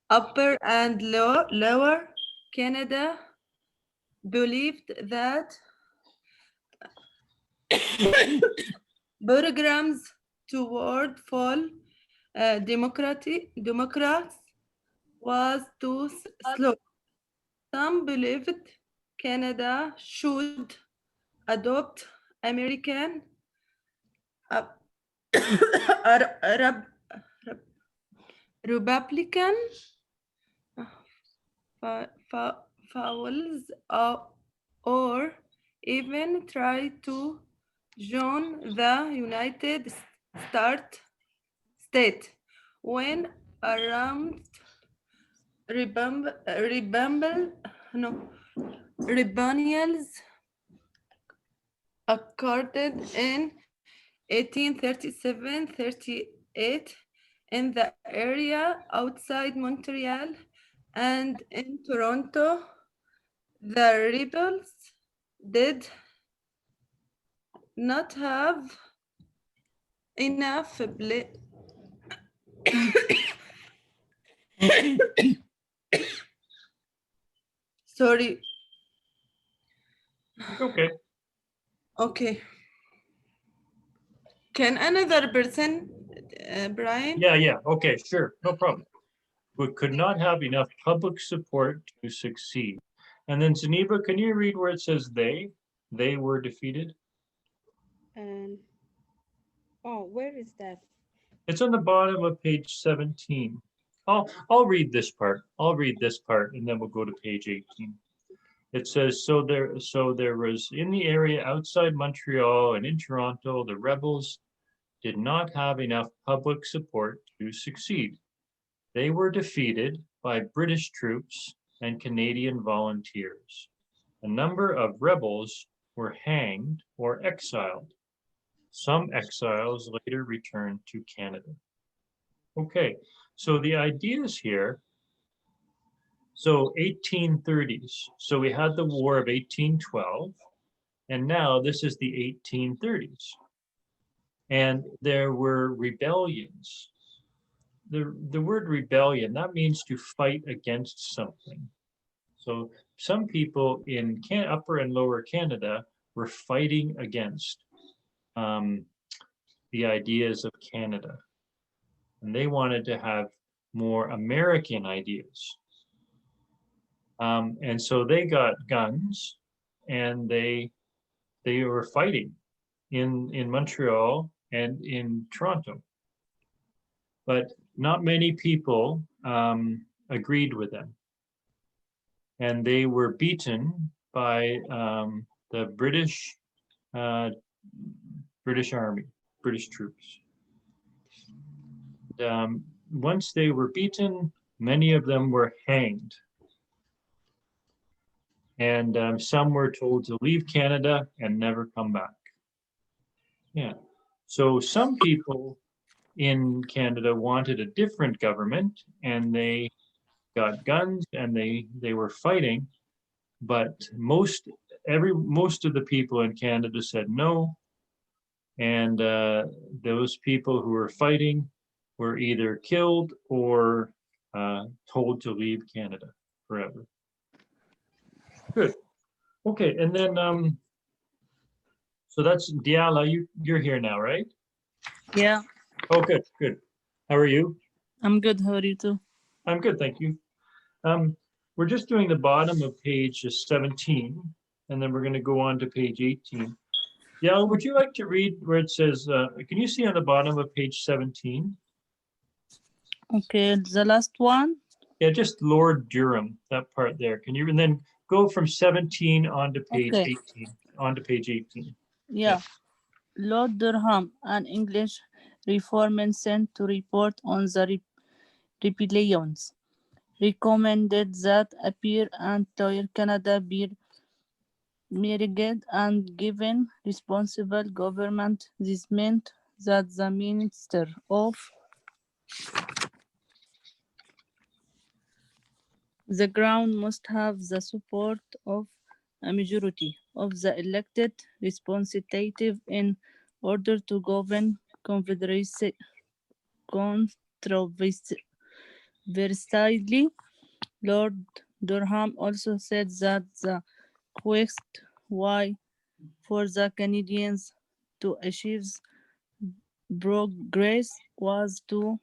Upper and Lower Canada believed that programs toward full democrats was too slow. Some believed Canada should adopt American uh, Arab, Republican fouls or even try to join the United States when around rebel, no, rebellions occurred in 1837-38 in the area outside Montreal and in Toronto. The rebels did not have enough sorry. Okay. Okay. Can another person, Brian? Yeah. Okay, sure. No problem. But could not have enough public support to succeed. And then Zaniba, can you read where it says they were defeated? And oh, where is that? It's on the bottom of page 17. I'll read this part. I'll read this part and then we'll go to page 18. It says, so there was in the area outside Montreal and in Toronto, the rebels did not have enough public support to succeed. They were defeated by British troops and Canadian volunteers. A number of rebels were hanged or exiled. Some exiles later returned to Canada. Okay, so the ideas here, so 1830s. So we had the War of 1812, and now this is the 1830s. And there were rebellions. The word rebellion, that means to fight against something. So some people in Upper and Lower Canada were fighting against the ideas of Canada. And they wanted to have more American ideas. And so they got guns and they were fighting in Montreal and in Toronto. But not many people agreed with them. And they were beaten by the British Army, British troops. Once they were beaten, many of them were hanged. And some were told to leave Canada and never come back. Yeah. So some people in Canada wanted a different government and they got guns and they were fighting, but most of the people in Canada said no. And those people who were fighting were either killed or told to leave Canada forever. Good. Okay, and then so that's Diala. You're here now, right? Yeah, Oh, good. How are you? I'm good. How are you too? I'm good, thank you. We're just doing the bottom of page 17, and then we're going to go on to page 18. Yeah, would you like to read where it says, can you see on the bottom of page 17? Okay, the last one. Yeah, just Lord Durham, that part there. Can you, and then go from 17 on to page Okay. 18, on to page 18. Yeah. Lord Durham, an English reformer sent to report on the rebellions, recommended that Upper and Lower Canada be merged and given responsible government. This meant that the Minister of the Crown must have the support of a majority of the elected representatives in order to govern controversy. Versailles. Lord Durham also said that the quest way for the Canadians to achieve progress was to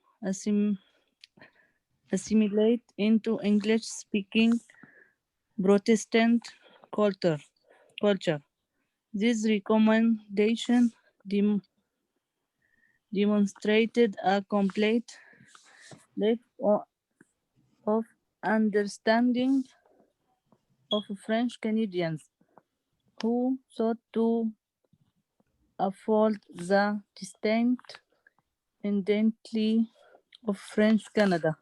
assimilate into English-speaking Protestant culture. This recommendation demonstrated a complete lack of understanding of French Canadians who sought to uphold the distinct identity of French Canada.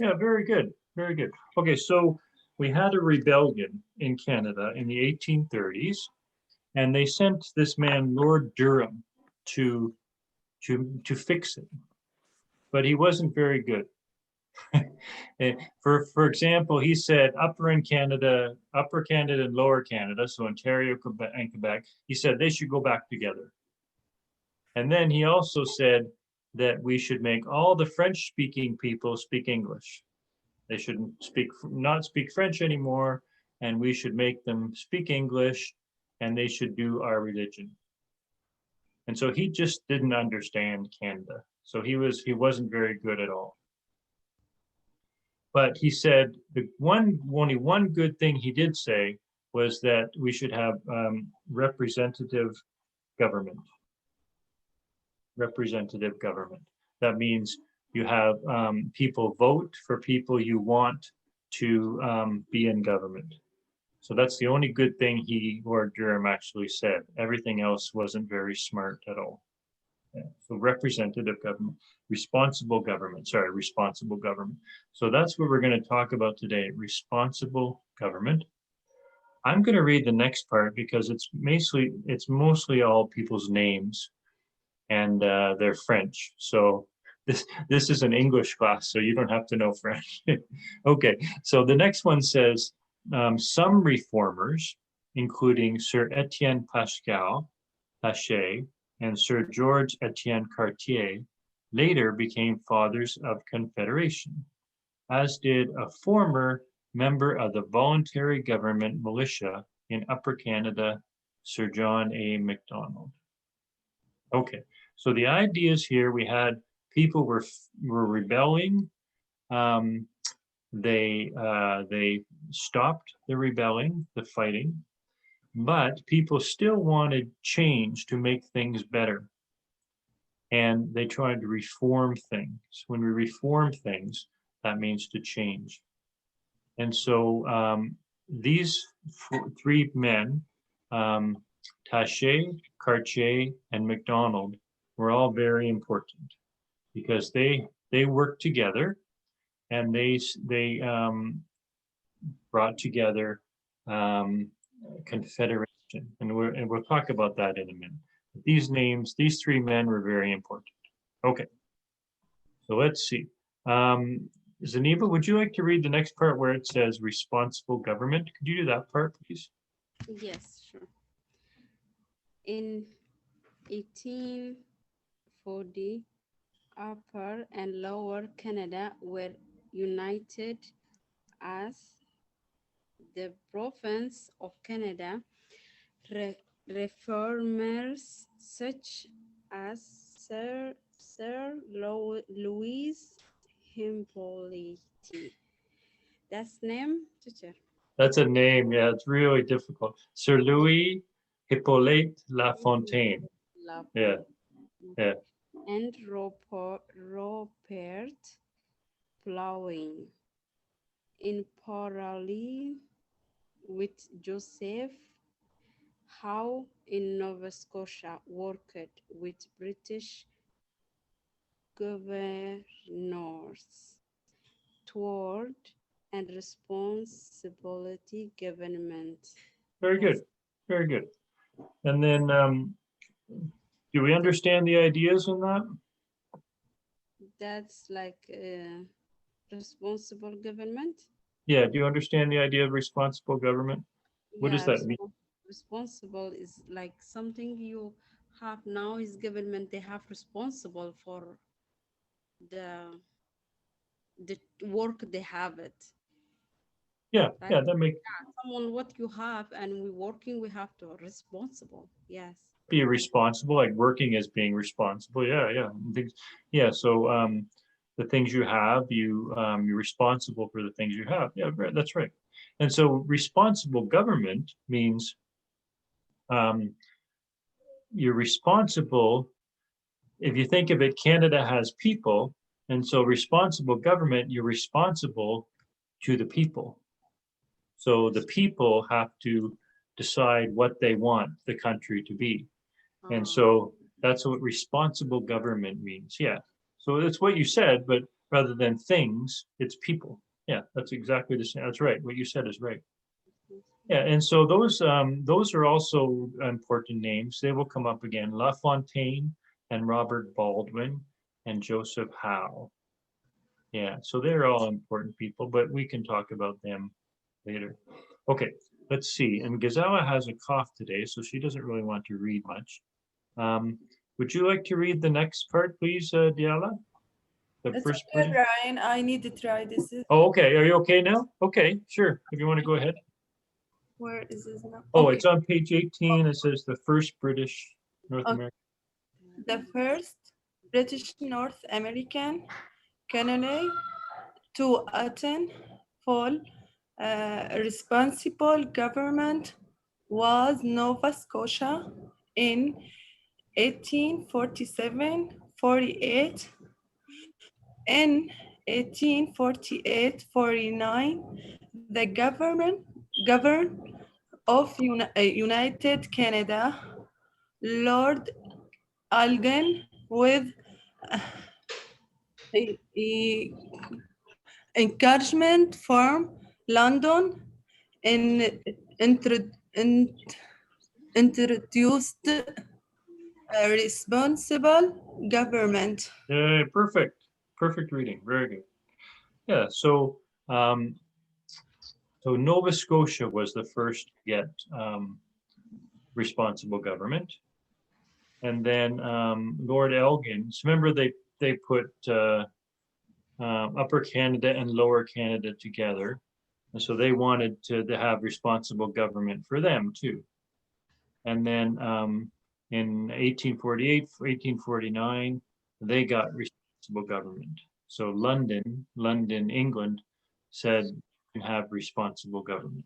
Yeah, very good, very good. Okay, so we had a rebellion in Canada in the 1830s, and they sent this man, Lord Durham, to fix it, but he wasn't very good. For example, he said Upper Canada and Lower Canada, so Ontario, Quebec, and Quebec, he said they should go back together. And then he also said that we should make all the French-speaking people speak English. They shouldn't not speak French anymore, and we should make them speak English, and they should do our religion. And so he just didn't understand Canada. So he wasn't very good at all. But he said only one good thing he did say was that we should have representative government. Representative government. That means you have people vote for people you want to be in government. So that's the only good thing Lord Durham actually said. Everything else wasn't very smart at all. Yeah. So representative government, responsible government. So that's what we're going to talk about today, responsible government. I'm going to read the next part because it's mostly all people's names, and they're French. So this is an English class, so you don't have to know French. Okay, so the next one says, some reformers, including Sir Etienne Paché and Sir George Etienne Cartier, later became fathers of Confederation, as did a former member of the voluntary government militia in Upper Canada, Sir John A. Macdonald. Okay, so the ideas here, we had people were rebelling. They stopped the rebelling, the fighting, but people still wanted change to make things better. And they tried to reform things. When we reform things, that means to change. And so these three men, Taché, Cartier, and Macdonald, were all very important because they worked together, and they brought together Confederation, and we'll talk about that in a minute. These three men were very important. Okay, so let's see. Zaniba, would you like to read the next part where it says responsible government? Could you do that part, please? Yes, sure. In 1840, Upper and Lower Canada were united as the province of Canada. Reformers such as Sir Louis Hippolyte. That's name, teacher? That's a name, yeah, it's really difficult. Sir Louis Hippolyte Lafontaine. Yeah, yeah. And Robert Plowing. In parallel with Joseph Howe in Nova Scotia, worked with British governors toward and responsibility government. Very good, very good. And then, do we understand the ideas in that? That's like responsible government. Yeah, do you understand the idea of responsible government? What does that mean? Responsible is like something you have now is government. They have responsible for the work they have it. Yeah, Right? yeah, that makes Someone what you have and we working, we have to responsible. Yes. be responsible, like working as being responsible. Yeah, yeah. and things- Yeah, so the things you have, you're responsible for the things you have. Yeah, right, that's right. And so responsible government means um, you're responsible. If you think of it, Canada has people, and so responsible government, you're responsible to the people. So the people have to decide what they want the country to be. And so that's what responsible government means. Yeah. So it's what you said, but rather than things, it's people. Yeah, that's exactly the same. That's right. What you said is right. Yeah, and so those are also important names. They will come up again. La Fontaine and Robert Baldwin and Joseph Howe. Yeah, so they're all important people, but we can talk about them later. Okay, let's see. And Gazawa has a cough today, so she doesn't really want to read much. Would you like to read the next part, please, Diala? The It's first okay, British. Brian. I need to try this. Oh, okay. Are you okay now? Okay, sure. If you want to go ahead. Where is this now? Oh, Okay. it's on page 18. It says the first British North Okay. American. The first British North American colony to attain full responsible government was Nova Scotia in 1847-48. In 1848-49, the governor of United Canada, Lord Algen, with e- encouragement from London, in, introduced a responsible government. Yeah, perfect. Perfect reading. Very good. Yeah, um, so Nova Scotia was the first to get responsible government. And then Lord Elgin, so remember they put Upper Canada and Lower Canada together. And so they wanted to have responsible government for them too. And then in 1848, 1849, they got responsible government. So London, England said you can have responsible government.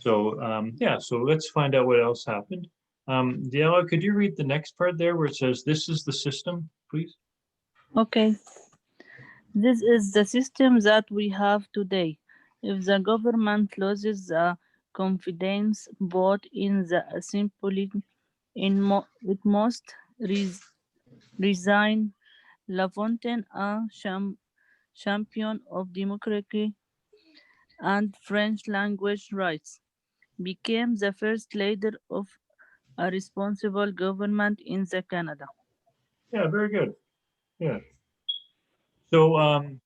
So yeah, so let's find out what else happened. Diala, could you read the next part there where it says, this is the system, please? Okay. This is the system that we have today. If the government loses the confidence vote in the assembly, it must resign. La Fontaine, a champion of democracy and French language rights, became the first leader of a responsible government in the Canada. Yeah, very good. Yeah. So um,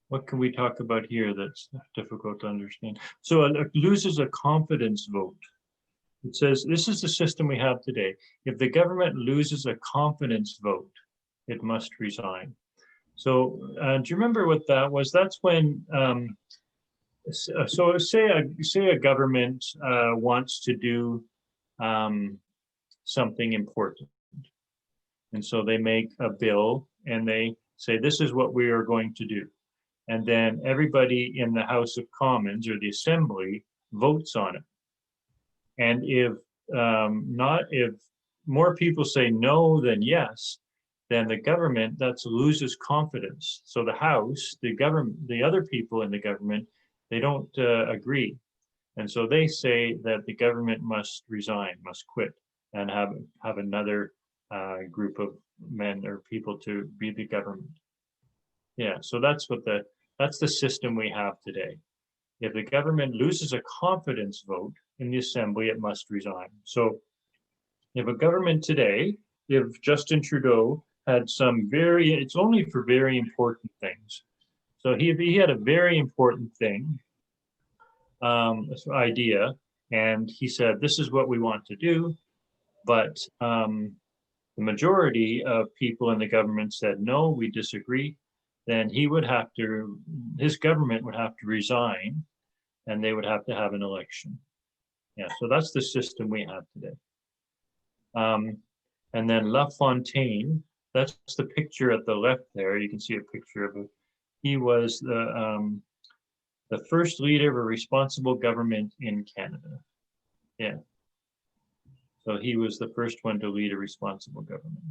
what can we talk about here that's difficult to understand? So it loses a confidence vote. It says, this is the system we have today. If the government loses a confidence vote, it must resign. So do you remember what that was? That's when, so say a government wants to do something important. And so they make a bill and they say, this is what we are going to do. And then everybody in the House of Commons or the Assembly votes on it. And if more people say no than yes, then the government loses confidence. So the House, the government, the other people in the government, they don't agree. And so they say that the government must resign, must quit, and have another group of men or people to be the government. Yeah, so that's the system we have today. If the government loses a confidence vote in the assembly, it must resign. So if a government today, if Justin Trudeau had it's only for very important things. So he had a very important thing, idea, and he said, this is what we want to do, but the majority of people in the government said, no, we disagree, then his government would have to resign and they would have to have an election. Yeah, so that's the system we have today. And then La Fontaine, that's the picture at the left there. You can see a picture of it. He was the first leader of a responsible government in Canada. Yeah. So he was the first one to lead a responsible government.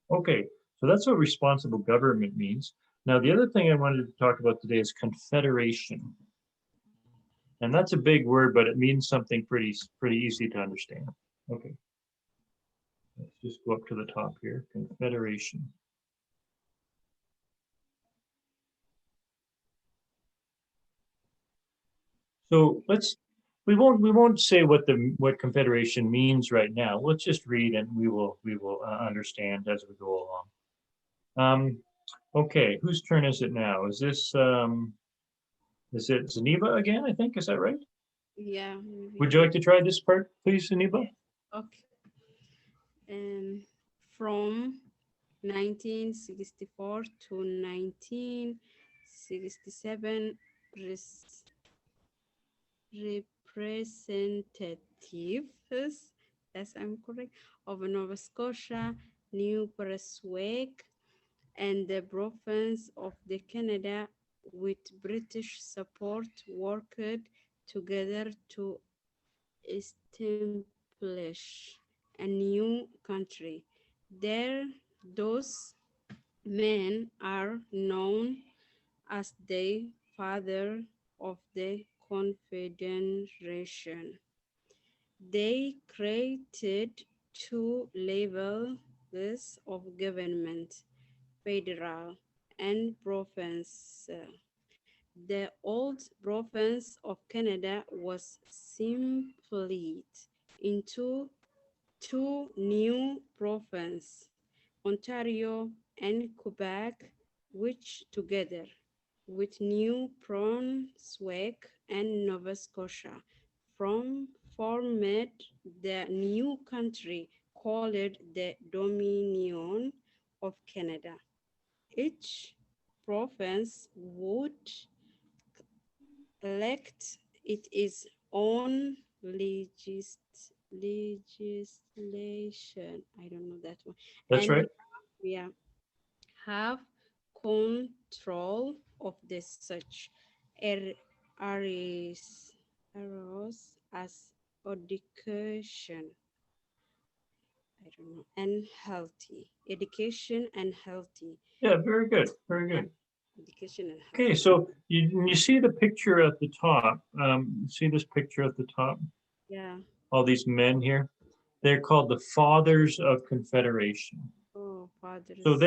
Okay, so that's what responsible government means. Now, the other thing I wanted to talk about today is confederation. And that's a big word, but it means something pretty easy to understand. Okay. Let's just go up to the top here, confederation. So we won't say what confederation means right now. Let's just read and we will understand as we go along. Okay, whose turn is it now? Is it Zaniba again? I think, is that right? Yeah. maybe. Would you like to try this part, please, Zaniba? Okay. From 1964 to 1967, representatives, as I'm correct, of Nova Scotia, New Brunswick, and the province of the Canada, with British support, worked together to establish a new country. Those men are known as the father of the Confederation. They created two levels of government, federal and province. The old province of Canada was simplified into two new provinces, Ontario and Quebec, which together with New Brunswick and Nova Scotia formed the new country called the Dominion of Canada. Each province would elect its own legislation. I don't know that one. That's And right. yeah, have control of the such areas as education. I don't know, and healthy education and healthy Yeah, very good, very good. education and healthy. Okay, so you see the picture at the top. See this picture at the top? Yeah. All these men here, they're called the Fathers of Confederation. Oh, fathers. So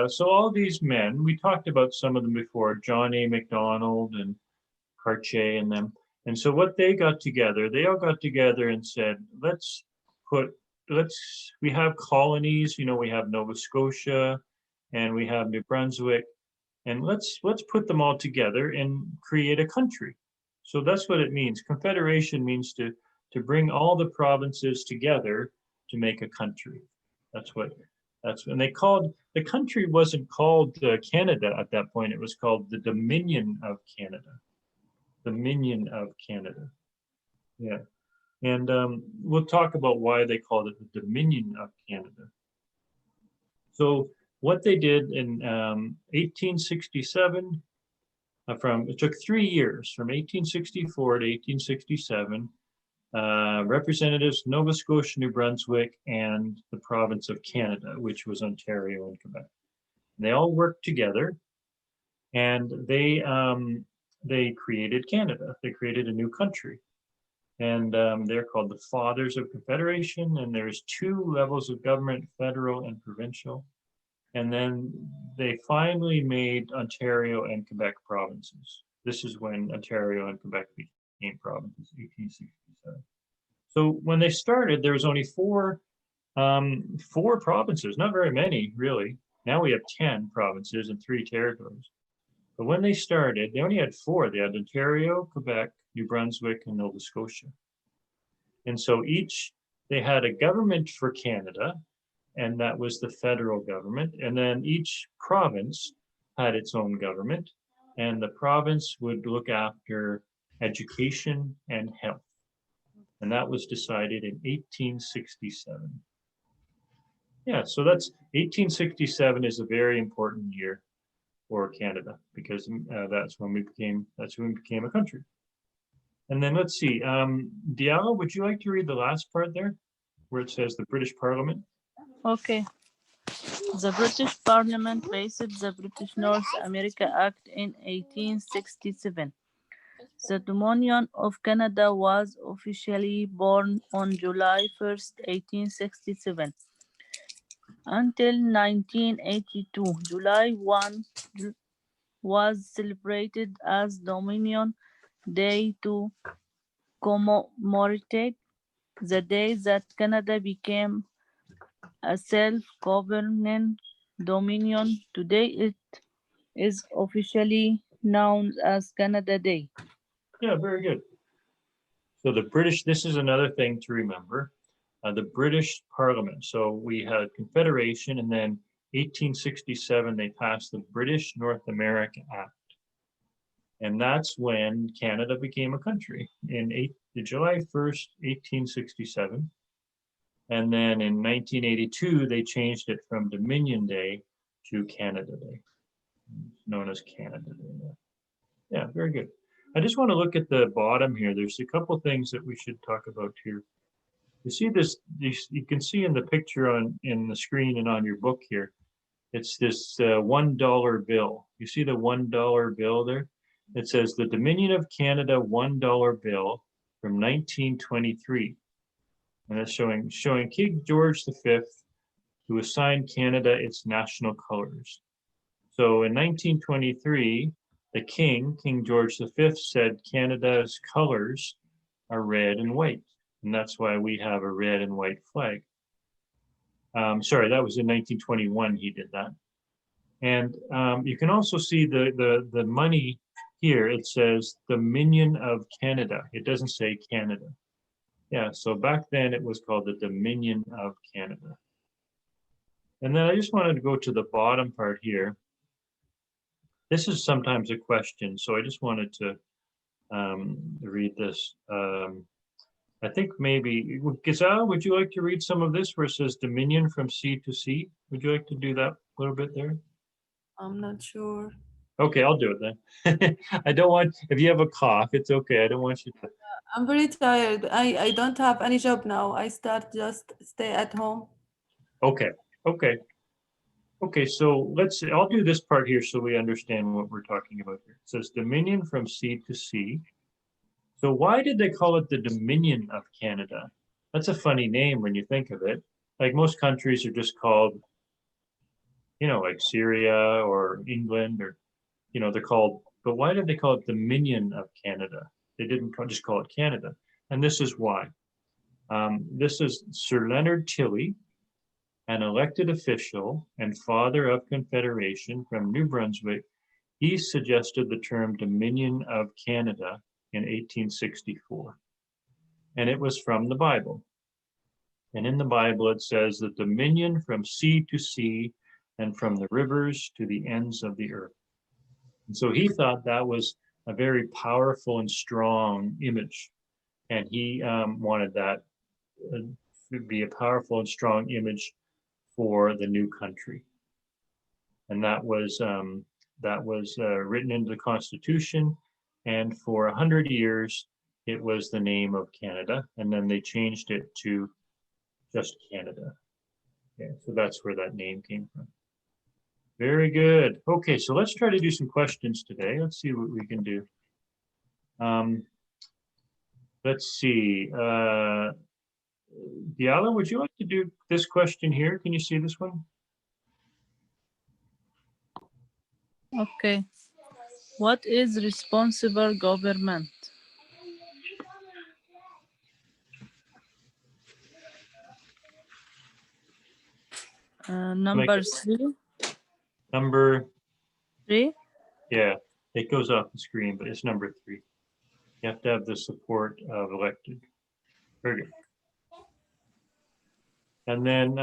so all these men, we talked about some of them before, John A. Macdonald and Cartier and them. And so what they got together, they all got together and said, we have colonies, we have Nova Scotia and we have New Brunswick, and let's put them all together and create a country. So that's what it means. Confederation means to bring all the provinces together to make a country. And they called, the country wasn't called Canada at that point, it was called the Dominion of Canada. Dominion of Canada. Yeah. And we'll talk about why they called it the Dominion of Canada. So what they did in 1867, it took 3 years, from 1864 to 1867, representatives Nova Scotia, New Brunswick, and the province of Canada, which was Ontario and Quebec. They all worked together, and they created Canada. They created a new country, and they're called the Fathers of Confederation. And there's 2 levels of government, federal and provincial. And then they finally made Ontario and Quebec provinces. This is when Ontario and Quebec became provinces, 1867. So when they started, there was only 4 provinces, not very many, really. Now we have 10 provinces and 3 territories. But when they started, they only had 4. They had Ontario, Quebec, New Brunswick, and Nova Scotia. And so they had a government for Canada, and that was the federal government. And then each province had its own government, and the province would look after education and health. And that was decided in 1867. Yeah, so that's 1867 is a very important year for Canada because that's when we became a country. And then let's see, Diallo, would you like to read the last part there, where it says the British Parliament? Okay. The British Parliament passed the British North America Act in 1867. The Dominion of Canada was officially born on July 1st, 1867. Until 1982, July 1 was celebrated as Dominion Day to commemorate the day that Canada became a self-governing dominion. Today it is officially known as Canada Day. Yeah, very good. So the British, this is another thing to remember, the British Parliament. So we had Confederation, and then 1867, they passed the British North America Act. And that's when Canada became a country in July 1st, 1867. And then in 1982, they changed it from Dominion Day to Canada Day, known as Canada Day. Yeah, very good. I just want to look at the bottom here. There's a couple things that we should talk about here. You see this, you can see in the picture in the screen and on your book here, it's this $1 bill. You see the $1 bill there? It says the Dominion of Canada $1 bill from 1923. And it's showing King George V, who assigned Canada its national colors. So in 1923, the King George V, said Canada's colors are red and white. And that's why we have a red and white flag. Sorry, that was in 1921 he did that. And you can also see the money here. It says Dominion of Canada. It doesn't say Canada. Yeah, so back then it was called the Dominion of Canada. And then I just wanted to go to the bottom part here. This is sometimes a question, so I just wanted to read this. I think maybe, Giselle, would you like to read some of this where it says Dominion from sea to sea? Would you like to do that a little bit there? I'm not sure. Okay, I'll do it then. I don't want, if you have a cough, it's okay. I don't want you to. I'm very tired. I don't have any job now. I start just stay at home. Okay, okay. Okay, so I'll do this part here so we understand what we're talking about here. It says Dominion from sea to sea. So why did they call it the Dominion of Canada? That's a funny name when you think of it. Like most countries are just called, like Syria or England or, they're called, but why did they call it Dominion of Canada? They didn't just call it Canada. And this is why. This is Sir Leonard Tilley, an elected official and father of Confederation from New Brunswick. He suggested the term Dominion of Canada in 1864. And it was from the Bible. And in the Bible, it says the dominion from sea to sea and from the rivers to the ends of the earth. And so he thought that was a very powerful and strong image. And he wanted that to be a powerful and strong image for the new country. And that was written into the Constitution. And for 100 years, it was the name of Canada. And then they changed it to just Canada. Okay, so that's where that name came from. Very good. Okay, so let's try to do some questions today. Let's see what we can do. Let's see. Diallo, would you like to do this question here? Can you see this one? Okay. What is responsible government? Number three. Number 3. Yeah, it goes off the screen, but it's number 3. You have to have the support of elected. Very good. And then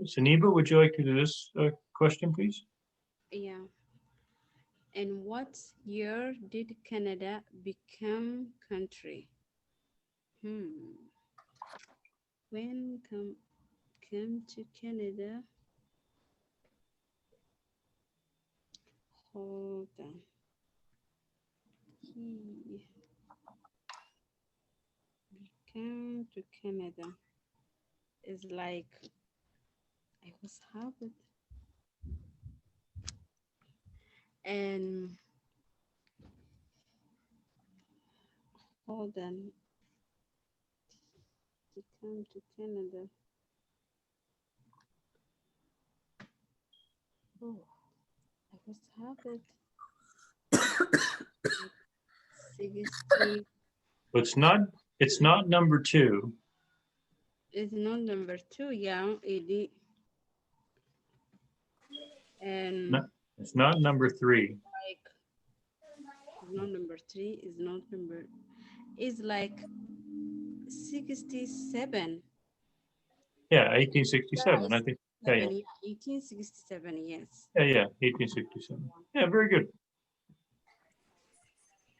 Zaniba, would you like to do this question, please? Yeah. In what year did Canada become country? When came to Canada? Hold on. He came to Canada. Is like I was habit and hold on. He came to Canada. Oh, I was habit 60. It's not number 2. It's not number 2, yeah, it and No, it's not number 3. like it's not number 3, it's not number, it's like 67. Yeah, 1867. I think. Yeah, yeah, 1867, yes. yeah, 1867. Yeah, very good.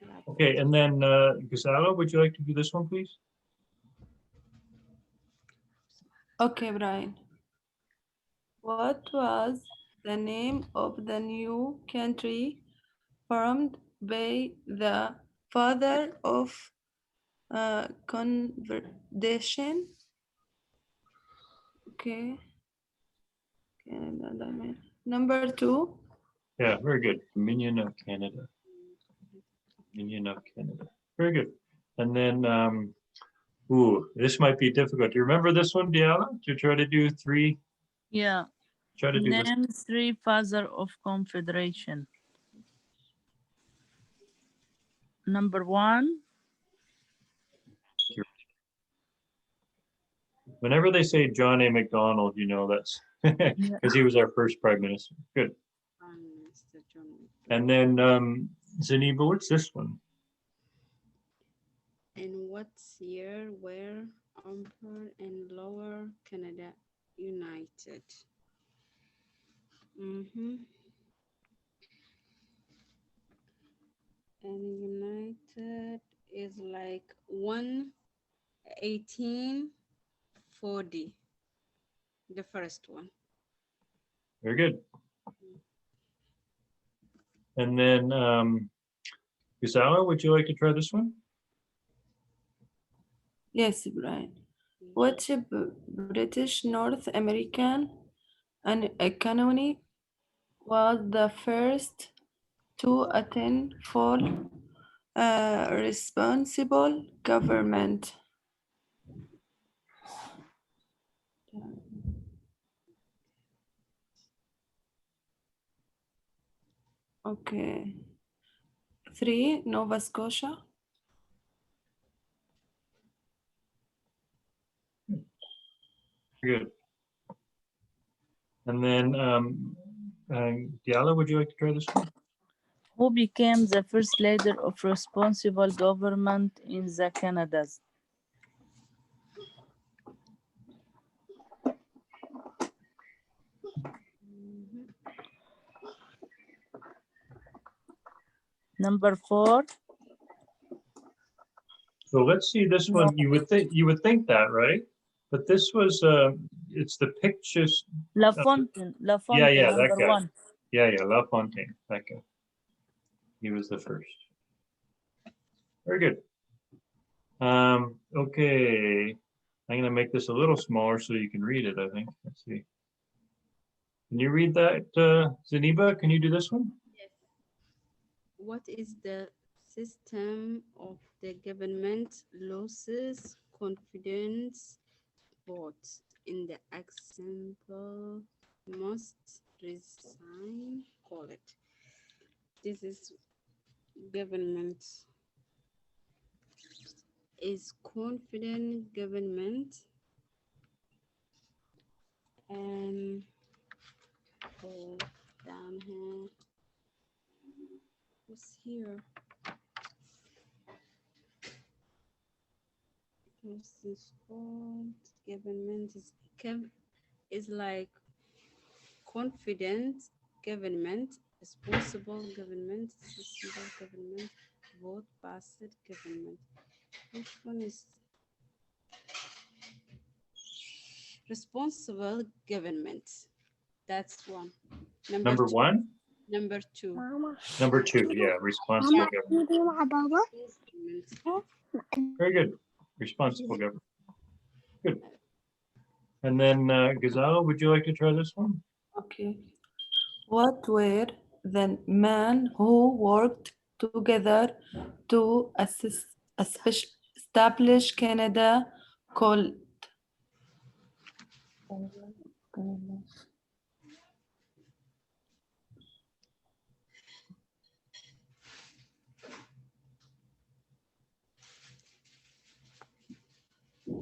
Yeah. Okay, and then Gisela, would you like to do this one, please? Okay, Brian. What was the name of the new country formed by the father of Confederation? Okay. Canada, number 2. Yeah, very good. Dominion of Canada. Dominion of Canada. Very good. And then, this might be difficult. Do you remember this one, Diala? To try to do 3? Yeah. Try to do this. Name 3 father of Confederation. Number 1. Whenever they say John A. Macdonald, you know that's because he was our first prime minister. Good. Mr. John. And then Zaniba, what's this one? In what year were Upper and Lower Canada united? And united is like 1840, the first one. Very good. And then Gisela, would you like to try this one? Yes, Brian. Which British North American and economy was the first to attend full responsible government? Okay. 3, Nova Scotia. Good. And then Diala, would you like to try this one? Who became the first leader of responsible government in the Canadas? Number 4. So let's see this one. You would think that, right? But this was it's the pictures. LaFontaine. LaFontaine, Yeah, that number guy. 1. Yeah, La Fontaine, that guy. He was the first. Very good. Okay, I'm gonna make this a little smaller so you can read it, I think. Let's see. Can you read that, Zaniba? Can you do this one? Yes. What is the system of the government losses confidence vote? In the example, must resign, call it. This is government. Is confident government and down here. What's here? This is called government is is like confident government, responsible government, sustainable government, vote passed government. Which one is responsible government? That's one. Number two. one, Number two. number two, yeah, responsible government. Very good. Responsible government. Good. And then Ghazala, would you like to try this one? Okay. What were the men who worked together to establish Canada called?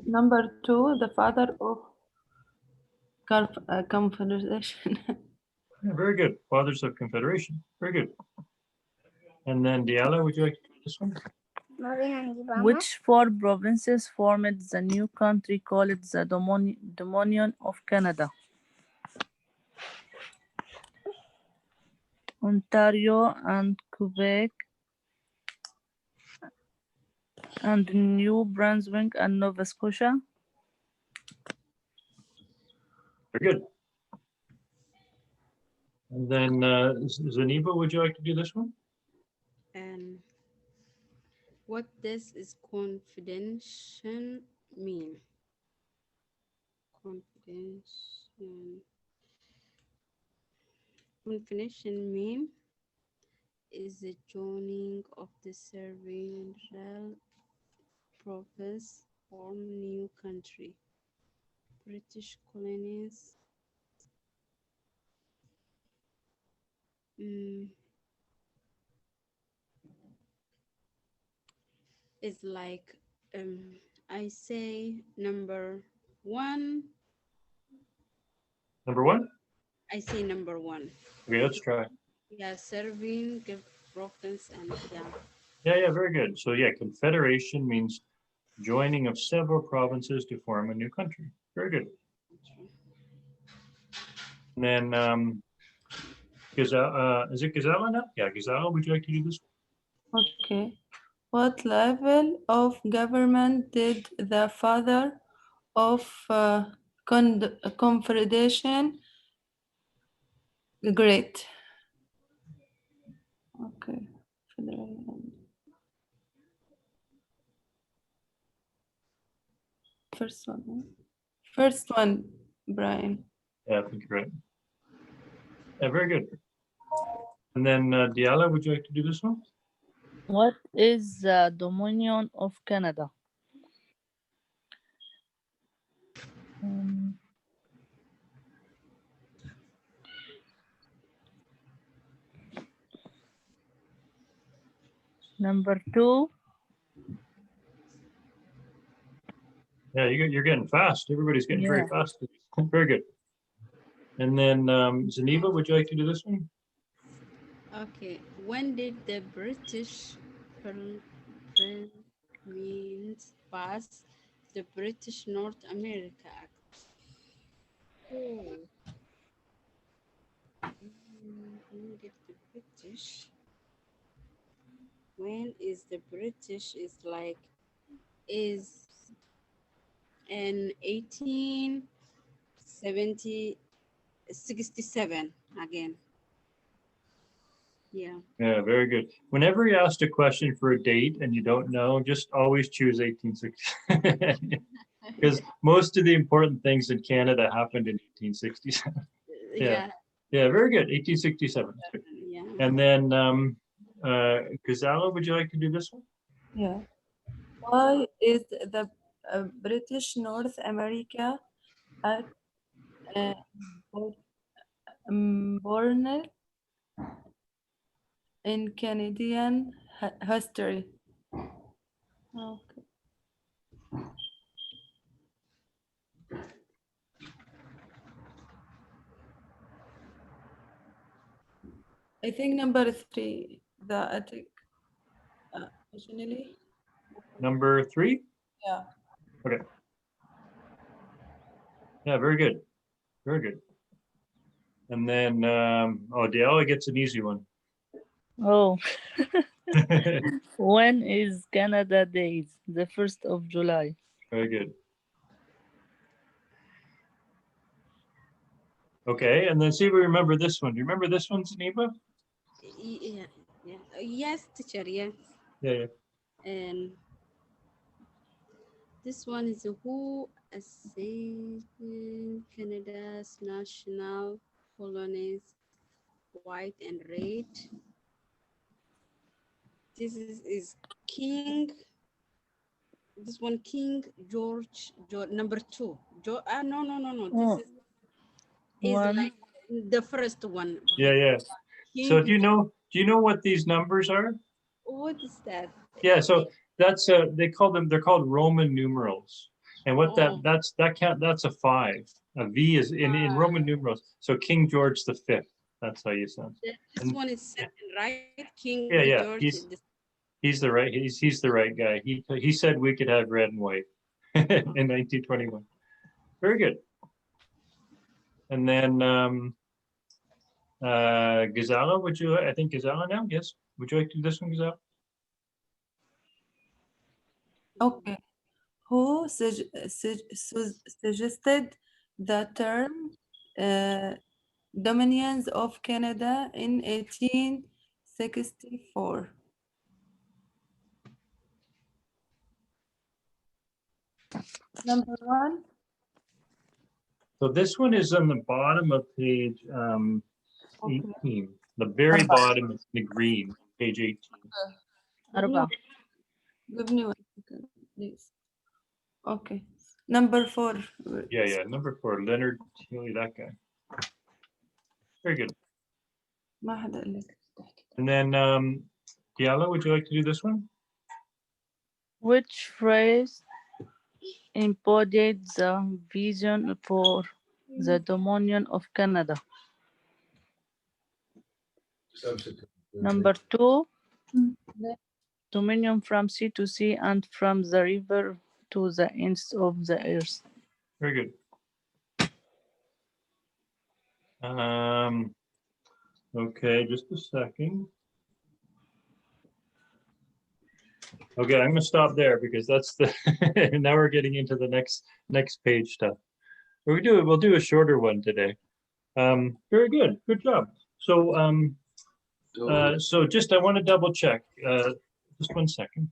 Number two, the father of Confederation. Yeah, very good. Fathers of Confederation. Very good. And then Diala, would you like to do this one? Which four provinces formed the new country called the Dominion of Canada? Ontario and Quebec and New Brunswick and Nova Scotia. Very good. And then Zaniba, would you like to do this one? And what does is confidential mean? Confidential mean is the joining of the several province form new country. British colonies. Is like I say number one. Number one? I say number one. Okay, let's try. Yeah, serving, give province, and yeah. Yeah, very good. So yeah, confederation means joining of several provinces to form a new country. Very good. And then Ghazala, is it Ghazala now? Yeah, Ghazala, would you like to do this? Okay. What level of government did the father of Confederation great? Okay. First one. Huh? First one, Brian. Yeah, I think you're right. Yeah, very good. And then Diala, would you like to do this one? What is the Dominion of Canada? Number two. Yeah, you're getting fast. Everybody's getting very Yeah. fast. Very good. And then Zaniba, would you like to do this one? Okay. When did the British Parliament pass the British North America Act? Oh. When did the British? When is the British is like is in 1867 again. Yeah. Yeah, very good. Whenever you're asked a question for a date and you don't know, just always choose 1860. Because most of the important things in Canada happened in 1867. Yeah. Yeah, very good. 1867. Yeah. And then Ghazala, would you like to do this one? Yeah. Why is the British North America Act born in Canadian history? Okay. I think number three, the attic. Originally. Number three? Yeah. Okay. Yeah, very good. Very good. And then, oh, Diala gets an easy one. Oh, when is Canada Day? The 1st of July. Very good. Okay, and then see if we remember this one. Do you remember this one, Zaniba? Yeah, yeah. Yes, teacher, yes. Yeah, yeah. And this one is who assailed Canada's national colonies, white and red. This is King. This one, King George, number 2. No. Oh, This is one. like the first one. Yeah, yeah. King, So do you know what these numbers are? what is that? Yeah, so that's they're called Roman numerals. And what Oh. that's a 5. A V is in Roman numerals. So King George V. That's how you sound. This And- one is second, right? King Yeah, yeah, George. He's the right guy. He said we could have red and white in 1921. Very good. And then Gazala, I think Gazala now? Yes. Would you like to do this one, Gazala? Okay. Who suggested the term Dominions of Canada in 1864? Number 1. So this one is on the bottom of page Okay. 18. The very bottom is the green, page 18. أربعة. Give me 1 second, please. Okay. Number 4. Yeah, yeah. Number 4, Leonard Tilly, that guy. Very good. ما حدا قال لك تحكي. And then Diala, would you like to do this one? Which phrase embodied the vision for the Dominion of Canada? Number 2, Dominion from sea to sea and from the river to the ends of the earth. Very good. Okay, just a second. Okay, I'm gonna stop there because that's the now we're getting into the next page stuff. We'll do a shorter one today. Very good, good job. So so just I want to double check. Just 1 second.